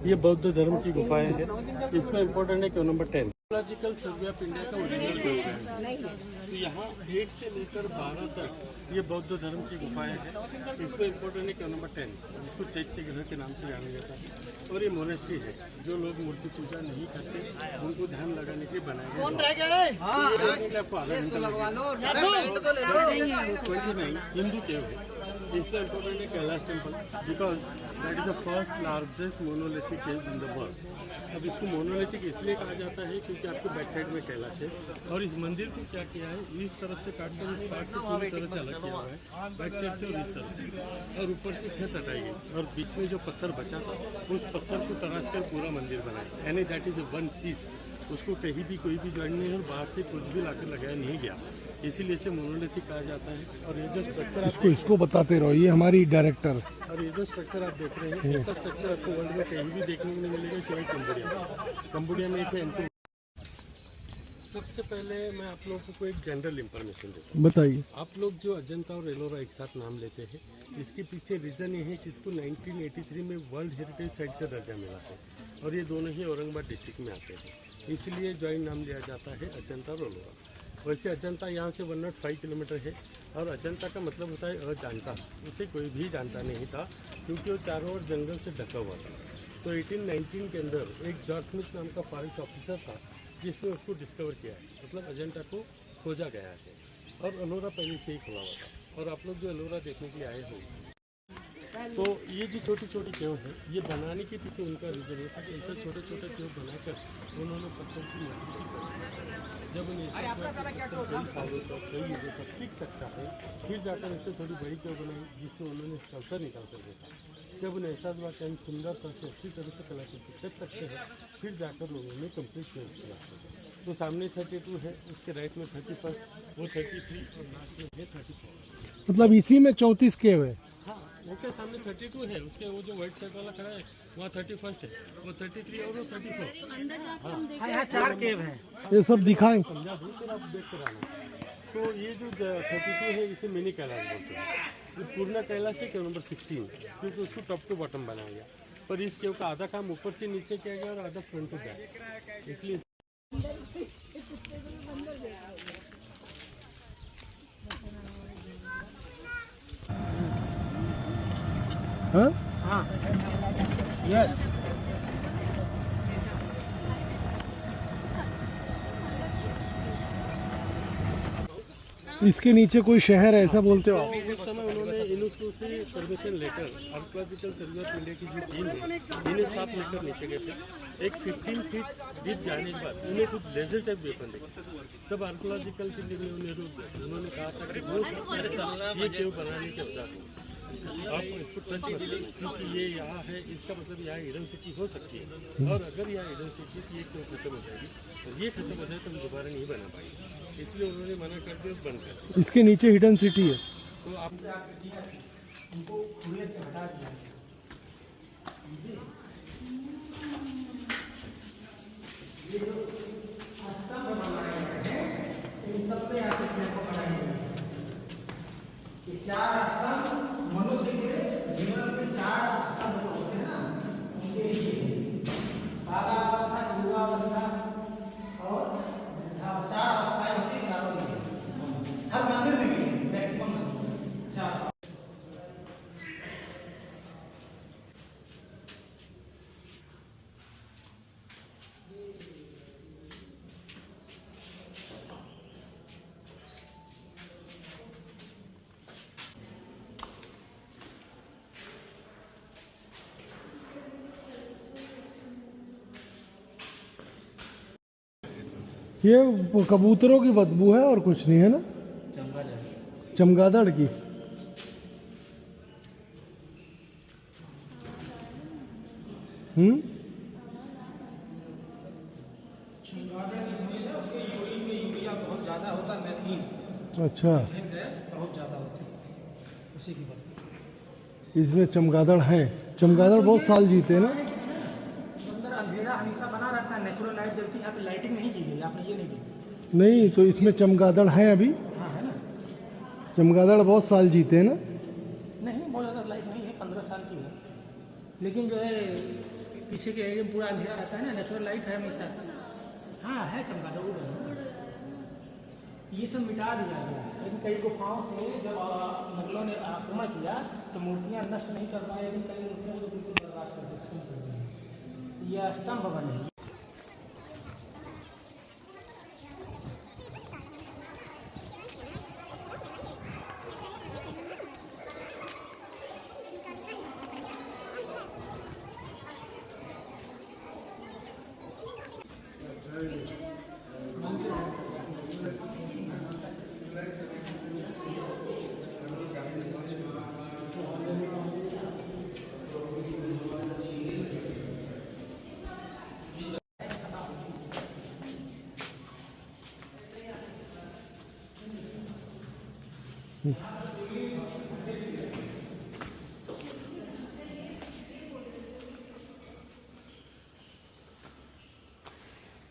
ये बौद्ध धर्म की गुफाएं हैं। इसमें इम्पोर्टेंट है क्यों number 10 archaeological survey of India का ओरिजिनल ग्रुप है। तो यहाँ 1 से लेकर 12 तक ये बौद्ध धर्म की गुफाएं हैं। इसमें इम्पोर्टेंट है क्यों नंबर 10 जिसको चैत्य ग्रह के नाम से जाना जाता है। और ये मोनेस्ट्री है, जो लोग मूर्ति पूजा नहीं करते उनको ध्यान लगाने के लिए बनाए गए। आपको आधा हिंदू केव है। इसका इम्पोर्टेंट है Kailash temple because that is the first largest monolithic cave in the world. अब इसको मोनोलिथिक इसलिए कहा जाता है क्योंकि आपको बैक साइड में कैलाश है और इस मंदिर को क्या किया है, इस तरफ से काटकर इस पार्ट से पूरी तरह से अलग किया हुआ है, बैक साइड से और इस तरफ से, और ऊपर से छत हटाई गई और बीच में जो पत्थर बचा था उस पत्थर को तराश कर पूरा मंदिर बनाया। यानी दैट इज वन पीस, उसको कहीं भी कोई भी ज्वाइन नहीं है और बाहर से कुछ भी लाकर लगाया नहीं गया, इसीलिए इसे मोनोलिथिक कहा जाता है। और ये जो स्ट्रक्चर इसको बताते रहो, ये हमारी डायरेक्टर। और ये जो स्ट्रक्चर आप देख रहे हैं, ऐसा स्ट्रक्चर आपको वर्ल्ड में कहीं भी देखने को नहीं मिलेगा सिवाय कंबोडिया में एक है। सबसे पहले मैं आप लोगों को एक जनरल इंफॉर्मेशन देता हूँ। बताइए। आप लोग जो अजंता और एलोरा एक साथ नाम लेते हैं, इसके पीछे रीज़न ये है कि इसको 1983 में वर्ल्ड हेरिटेज साइट से दर्जा मिला है और ये दोनों ही औरंगाबाद डिस्ट्रिक्ट में आते हैं, इसलिए ज्वाइंट नाम लिया जाता है अजंता और एलोरा। वैसे अजंता यहाँ से 105 किलोमीटर है और अजंता का मतलब होता है अजानता। उसे कोई भी जानता नहीं था क्योंकि वो चारों ओर जंगल से ढका हुआ था। तो 1819 के अंदर एक जॉर्ज स्मिथ नाम का फॉरेस्ट ऑफिसर था जिसने उसको डिस्कवर किया है, मतलब अजंता को खोजा गया है। और एलोरा पहले से ही खुला हुआ था। और आप लोग जो एलोरा देखने के लिए आए हो, तो ये जो छोटी छोटी केव है, ये बनाने के पीछे उनका रीजन ये था कि ऐसे छोटे छोटे केव बनाकर उन्होंने पत्थर की मजबूती कर, जब उन्हें कई सालों तक कई युगों तक टिक सकता है, फिर जाकर इससे थोड़ी बड़ी केव बनाई जिससे उन्होंने स्ट्रक्चर निकाल कर देखा। जब उन्हें एहसास हुआ कि हम सुंदर तरह से अच्छी तरह से कलाकृति कर सकते हैं, फिर जाकर लोगों ने कंप्लीट केव किया। तो सामने 32 है, उसके राइट में 31, वो 33 और लास्ट में है 34। मतलब इसी में 34 केव है। हाँ, ओके, सामने 32 है, उसके वो जो व्हाइट शर्ट वाला खड़ा है वहाँ 31 है, वो 33 और वो 34। हाँ, यहाँ 4 केव हैं। ये सब दिखाएं। समझा दूँ फिर आप देख कर आना। तो ये जो 32 है इसे मिनी कैलाश बोलते हैं। ये पूर्ण कैलाश है केव नंबर 16 क्योंकि उसको टॉप टू बॉटम बनाया गया, पर इस केव का आधा काम ऊपर से नीचे किया गया और आधा फ्रंट टू बैक, इसलिए हाँ यस। इसके नीचे कोई शहर है ऐसा बोलते हो आप? उस समय उन्होंने यूनेस्को से परमिशन लेकर आर्कियोलॉजिकल सर्वे ऑफ इंडिया की जो टीम है इन्हें साफ लेकर नीचे गए थे। एक 15 फीट डीप जाने के बाद उन्हें कुछ लेजर टाइप वेपन देखा। तब आर्कियोलॉजिकल के लिए उन्होंने कहा था कि वो ये केव बनाने के औजार आप इसको टच करिए क्योंकि ये यहाँ है, इसका मतलब यहाँ हिडन सिटी हो सकती है, और अगर यहाँ हिडन सिटी की ये केव खत्म हो जाएगी और ये खत्म हो जाए तो हम दोबारा नहीं बना पाएंगे, इसलिए उन्होंने मना कर दिया बंद कर। इसके नीचे हिडन सिटी है। तो आप उनको खुले हटा दिया। इन सब पे आके बनाए गए 4 स्तंभ मनुष्य के जीवन के 4 स्तंभ होते हैं ना, उनके लिए बालावस्था, युवावस्था और वृद्धावस्था, 4 अवस्थाएं होती हैं चारों में। हर मंदिर में मैक्सिमम 4। ये कबूतरों की बदबू है और कुछ नहीं है ना, चमगादड़ की। चमगादड़ की स्मेल है, उसके यूरिन में यूरिया बहुत ज़्यादा होता है, मैथिन। अच्छा, मैथिन गैस बहुत ज़्यादा होती है, उसी की बदबू। इसमें चमगादड़ है। चमगादड़ बहुत साल जीते हैं ना। अंदर अंधेरा हमेशा बना रहता है, नेचुरल लाइट जलती है, यहाँ पे लाइटिंग नहीं की गई, आपने ये नहीं देखी। नहीं तो इसमें चमगादड़ है अभी। हाँ है ना। चमगादड़ बहुत साल जीते हैं ना। नहीं बहुत ज़्यादा लाइफ नहीं है, 15 साल की है, लेकिन जो है पीछे के एरिया में पूरा अंधेरा रहता है ना, नेचुरल लाइट है हमेशा। हाँ है चमगादड़, वो है। ये सब मिटा दिया गया है, लेकिन कई गुफाओं से जब मुगलों ने आक्रमण किया तो मूर्तियाँ नष्ट नहीं कर पाए, लेकिन कई मूर्तियों को बिल्कुल बर्बाद कर दिया। ये स्तंभ बने।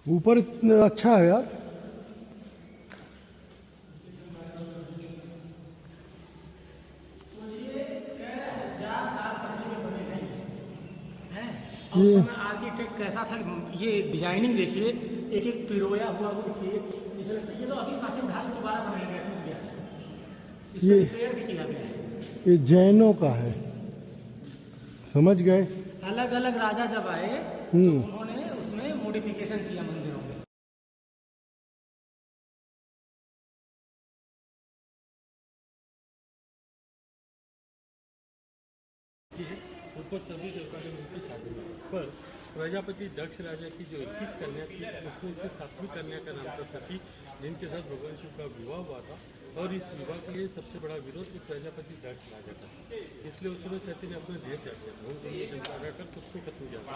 ऊपर इतना अच्छा है यार। उस समय आर्किटेक्ट कैसा था, ये डिजाइनिंग देखिए, एक एक पिरोया हुआ वो देखिए। ये तो अभी साकिब ढाल दोबारा बनाया गया, टूट गया है, इसमें रिपेयर भी किया गया है। ये जैनों का है, समझ गए। अलग अलग राजा जब आए तो उन्होंने उसमें मॉडिफिकेशन किया मंदिरों में। ऊपर सभी देवता के मूर्ति शादी में, पर प्रजापति दक्ष राजा की जो 21 कन्या थी उसमें से 7वीं कन्या का नाम था सती, जिनके साथ भगवान शिव का विवाह हुआ था। और इस विवाह के लिए सबसे बड़ा विरोध प्रजापति दक्ष राजा का, इसलिए उस समय सती ने अपना देह त्याग दिया था। उन दोनों जनता रहकर कुछ को खत्म किया था।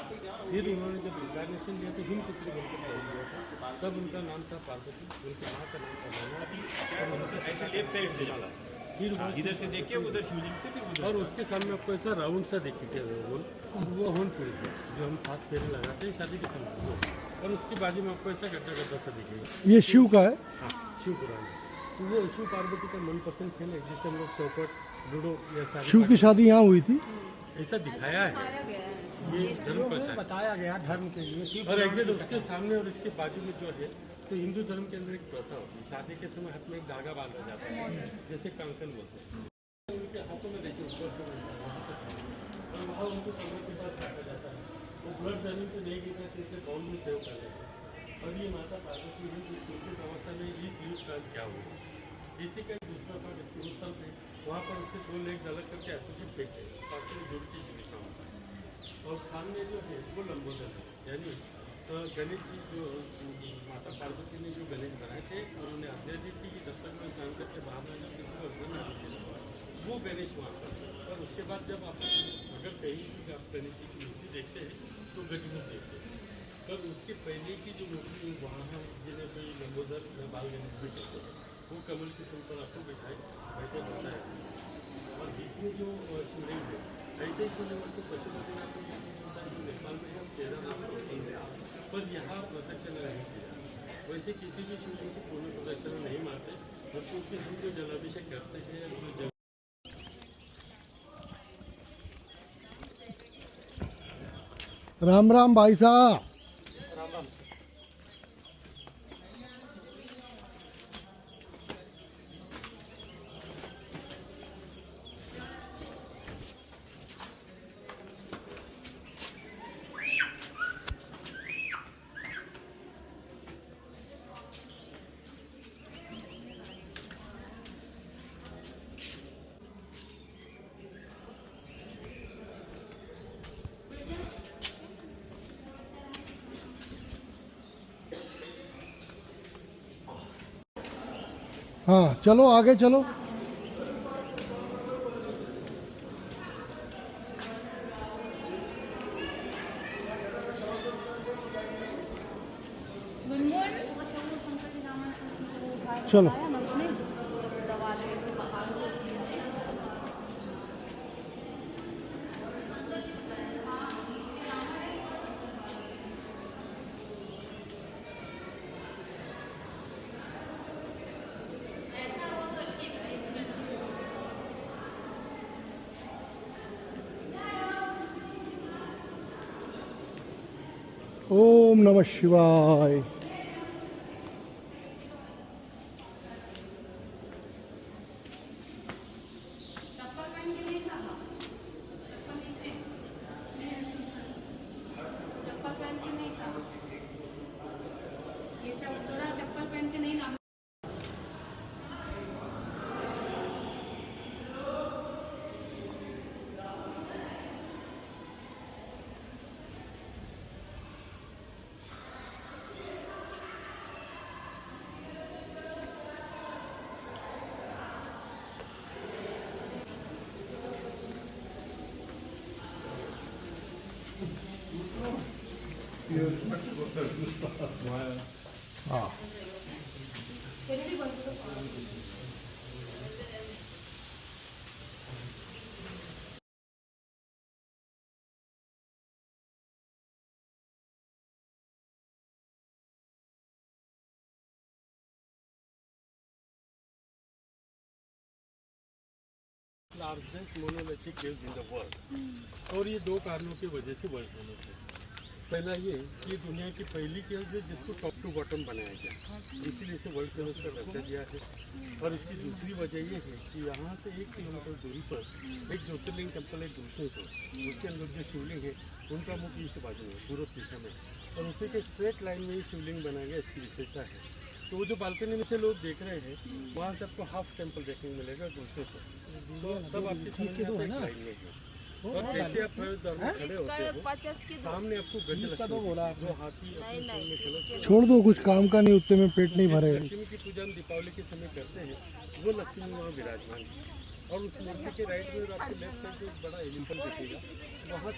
फिर उन्होंने जब इंकारनेशन लिया तो हिमपुत्री बनकर जन्म लिया था, तब उनका नाम था पार्वती, उनकी माँ का नाम था मायावती, और उनसे ऐसे लेफ्ट साइड से डाला। फिर इधर से देखिए, उधर शिवलिंग से, फिर और उसके सामने आपको ऐसा राउंड सा दिखते हैं वो होन पुल है जो हम 7 फेरे लगाते हैं शादी के समय, और उसके बाजू में आपको ऐसा गड्ढा गड्ढा सा दिखेगा। ये शिव का है। हाँ, शिव पुराण। तो वो शिव पार्वती का मनपसंद खेल है, जिसे हम लोग चौपट, लूडो या सारी शिव की शादी यहाँ हुई थी, ऐसा दिखाया है। ये धर्म प्रचार बताया गया धर्म के लिए। और एग्जैक्ट उसके सामने और इसके बाजू में जो है, तो हिंदू धर्म के अंदर एक प्रथा होती है, शादी के समय हाथ में एक धागा बांधा जाता है, जैसे कंकन बोलते हैं। उनके हाथों में देखिए ऊपर से और वहाँ उनको कमर के पास रखा जाता है, वो ब्लड जमीन से नहीं गिरना चाहिए, इसे बाउल में सेव कर देते हैं। और ये माता पार्वती है जो कुछ अवस्था में इस युग का क्या हुआ, इसी का दूसरा पार्ट इसके उत्तर पे, वहाँ पर उसके 2 लेग अलग करके एसोसिएट फेंकते हैं, पास में जुड़ के लिखा होता है। और सामने जो है वो लंबोदर है, यानी गणेश जी जो माता पार्वती ने जो गणेश बनाए थे और उन्हें आज्ञा दी थी कि जब तक मैं काम करके बाहर ना जाऊँ किसी को असर नहीं दिखेगा, वो गणेश वहाँ पर। और उसके बाद जब आप अगर कहीं भी आप गणेश जी की मूर्ति देखते हैं तो गजमुख देखते हैं, पर उसके पहले की जो मूर्ति वहाँ है जिन्हें कोई लंबोदर या बाल गणेश भी कहते हैं, वो कमल के फूल पर आपको बैठे होता है। और बीच में जो शिवलिंग है, ऐसे ही शिवलिंग को पशुपतिनाथ में होता है, जो नेपाल में हम केदारनाथ होती है, पर यहाँ प्रदक्षिण नहीं किया। वैसे किसी भी शिवलिंग को पूर्ण प्रदक्षिण नहीं मारते, और क्योंकि हम जो जलाभिषेक करते हैं जो राम राम भाई साहब। हाँ चलो आगे चलो। चलो ओम नमः शिवाय। चप्पल पहन के नहीं जाना, चप्पल नीचे, चप्पल पहन के नहीं जाना, ये चप्पल पहन के नहीं ना। हाँ largest monolithic caves in the world. और ये दो कारणों की वजह से वर्ल्ड फेमस है। पहला ये दुनिया की पहली केव्स है जिसको टॉप टू बॉटम बनाया गया, इसीलिए इसे वर्ल्ड फेमस का दर्जा दिया है। और इसकी दूसरी वजह ये है कि यहाँ से 1 किलोमीटर दूरी पर एक ज्योतिर्लिंग टेम्पल है घृष्णेश्वर, उसके अंदर जो शिवलिंग है उनका मुख ईस्ट बाजू है, पूर्व दिशा में, और उसी के स्ट्रेट लाइन में ही शिवलिंग बनाया गया, इसकी विशेषता है। तो वो जो बालकनी में से लोग देख रहे हैं वहाँ से आपको हाफ टेम्पल देखने को मिलेगा घृष्णेश्वर, तो तब आपकी समझ में आता है कि लाइन में है। और जैसे आप प्रवेश द्वार में खड़े होते हो सामने आपको गजलक्ष्मी, दो हाथी अपने सूंड में खड़े, छोड़ दो, कुछ काम का नहीं, उतने में पेट नहीं भरेगा। लक्ष्मी की पूजा हम दीपावली के समय करते हैं, वो लक्ष्मी वहाँ विराजमान है। और उस मूर्ति के राइट में आपको लेफ्ट साइड पे एक बड़ा एलिफेंट दिखेगा, वहाँ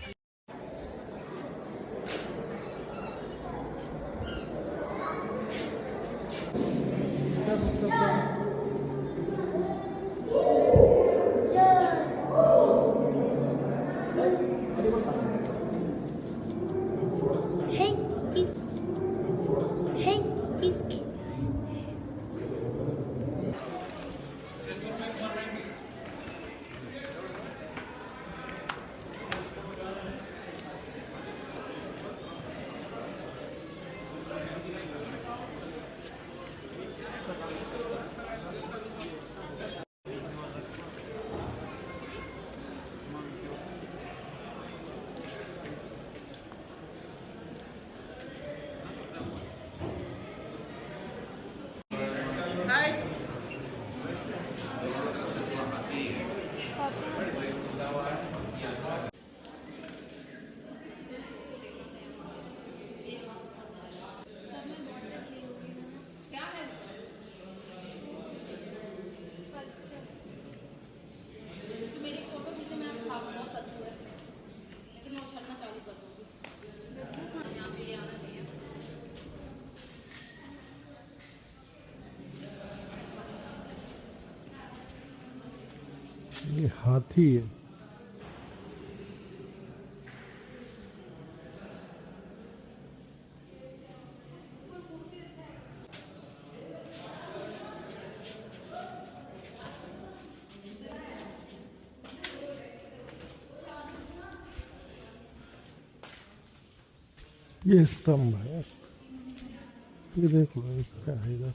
ये हाथी है। ये स्तंभ है, ये देख लो क्या है इधर।